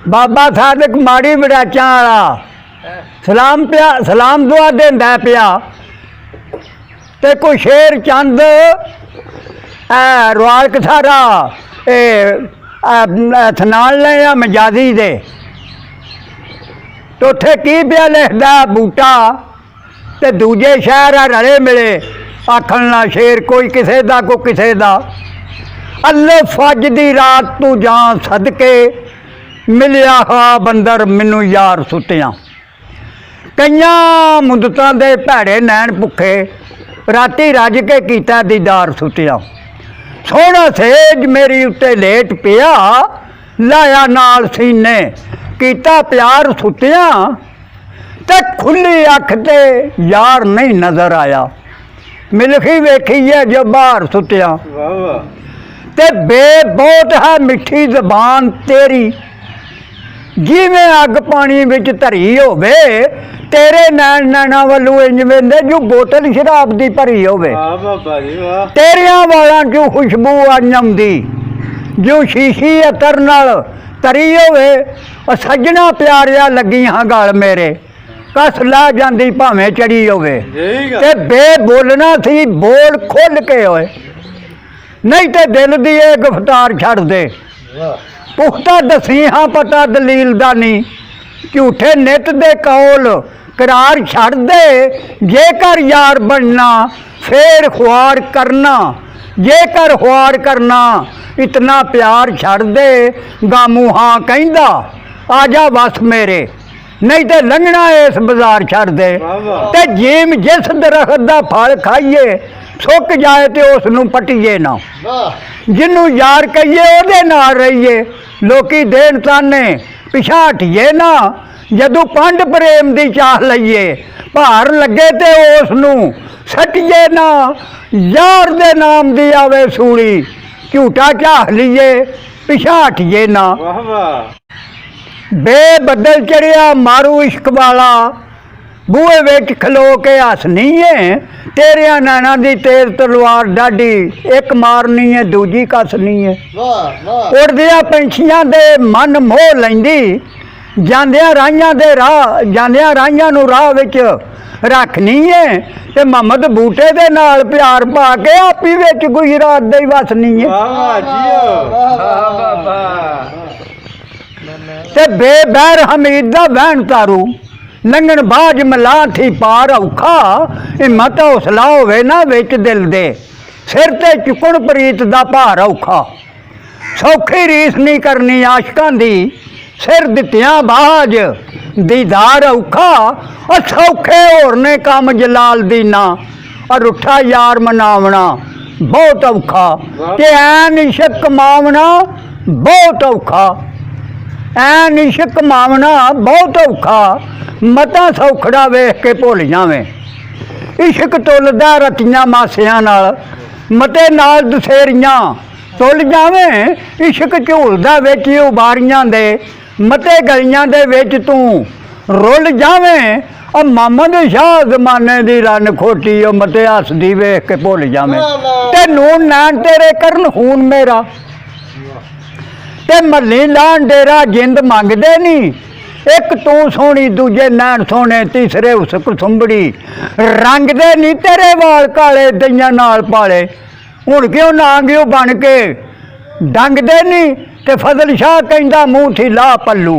बाबा सादिक माड़ी बड़ाचा वाला सलाम दुआ देंदा पिया ते कोई शेर चंद रवाल कसारा थनाल ने या मजादी दे तो उत्थे की पिया लिखदा बूटा ते दूजे शहर रले मिले आखन ना शेर कोई किसे दा कोई किसे दा अल्ले फज दी रात तू जान सदके मिलिया हा बंदर मैनू यार सुतिया कईयां मुदतां दे भैड़े नैन भुखे राती रज के कीता दीदार सुतिया सोहना सेज मेरी उत्ते लेट पिया लाया नाल सीने कीता प्यार सुतिया ते खुली अख ते यार नहीं नजर आया मिलखी वेखी है जो बाहर सुतिया ते बे बहुत है मिठी जबान तेरी जिवें अग पानी विच धरी होवे तेरे नैन नैना वालों इंज वेंदे जो बोतल शराब दी भरी होवे तेरियां वालां चों खुशबू आंदी जो शीशी अतर नाल तरी होवे सजना प्यारिया लगी हाँ गल मेरे कस ला जाती भावें चढ़ी होवे ते बे बोलना सी बोल खोल के होए नहीं तो दिल दी गिरफ्तार छड़ दे पुख्ता दसी हाँ पता दलील दा नहीं झूठे नित दे कौल करार छड़ दे जेकर यार बनना फिर ख्वार करना जेकर ख्वार करना इतना प्यार छड़ दे गामू हाँ कहिंदा आजा बस मेरे नहीं तो लंघना इस बाजार छड़ दे ते जिम जिस दरख्त का फल खाइए सुक जाए तो उसनू पट्टीए ना जिन्नू यार कहिए ओदे नाल रहिए लोकी देन ताने पिछा हटीए ना जदों पंड प्रेम की चाह लईए भार लगे तो उसनू सटीए ना यार दे नाम दी आवे सूली झूठा चाह लीए पिछा हटीए ना बे बदल चढ़िया मारू इश्क वाला बूहे विच खलो के हसनी है तेरिया नैना दी तेज तलवार डाडी एक मारनी है दूजी कसनी है उड़दिया पंछियां दे मन मोह लैंदी जांदिया राहियां दे राह जांदिया राहियां नू राह विच रखनी है ते मोहम्मद बूटे दे नाल प्यार पा के आपी विच गुजरात दे वसनी है ते बेबैर हमीद दा वहन तारू लंघन बाज मलाह थी पार औखा हिम्मत हौसला होवे ना विच दिल दे सिर ते चुकण प्रीत दा भार औखा सौखी रीस नहीं करनी आशकां दी सिर दित्तियां बाज दीदार औखा और सौखे होर ने काम जलाल दी ना और रुठा यार मनावना बहुत औखा ते ऐन इश्क कमावना बहुत औखा ऐन इश्क कमावना बहुत औखा मता सौखड़ा वेख के भुल जावें इश्क तुलदा रतियां मासियां नाल मते नाल दसेरियां तुल जावें इश्क झूलदा विच उबारियां दे मते गलियां दे विच तू रुल जावें और मोहम्मद शाह जमाने दी रन खोटी मते हसदी वेख के भुल जावें ते नून नैन तेरे करन खून मेरा ते मल्ली लान डेरा जिंद मंगदे नहीं एक तू सोहनी दूजे नैन सोहने तीसरे उस कसुंबड़ी रंग दे नहीं तेरे वाल काले दइयां नाल पाले हुण क्यों नांगियो बन के डंग दे नहीं ते फजल शाह कहंदा मूँह थी ला पल्लू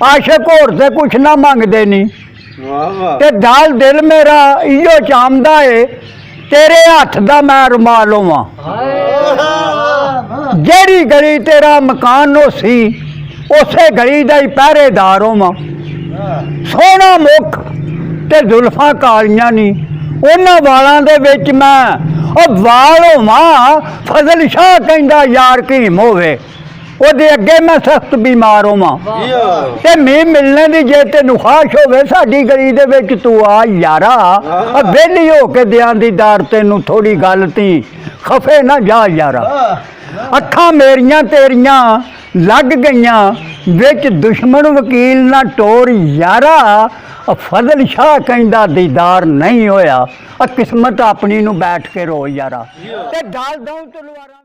आशिक होर ते कुछ ना मंगदे नहीं ते दाल दिल मेरा इहो चाहंदा है तेरे हथ दा मैं रुमाल होवां जेड़ी गली तेरा मकान होसी उसे गली का ही पहरेदार होवां सोहना मुख ते जुल्फां कालियां नी उन्हां वालां दे विच मैं ओ वाल होवां फजल शाह कहंदा यार कीम होवे ओदे अगे मैं सख्त बीमार होवां ते मैं मिलने दी जे तैनूं ख्वाहिश होवे साडी गली दे विच तू आ यारा वेली हो के दियां दी दार तैनूं थोड़ी गल ती खफे ना जा यारा अखां मेरियां तेरियां लग गईयां विच दुश्मन वकील ना टोर यारा फजल शाह कहंदा दीदार नहीं होया किस्मत अपनी नूं बैठ के रो यारा ते डाल दऊं तलवारां।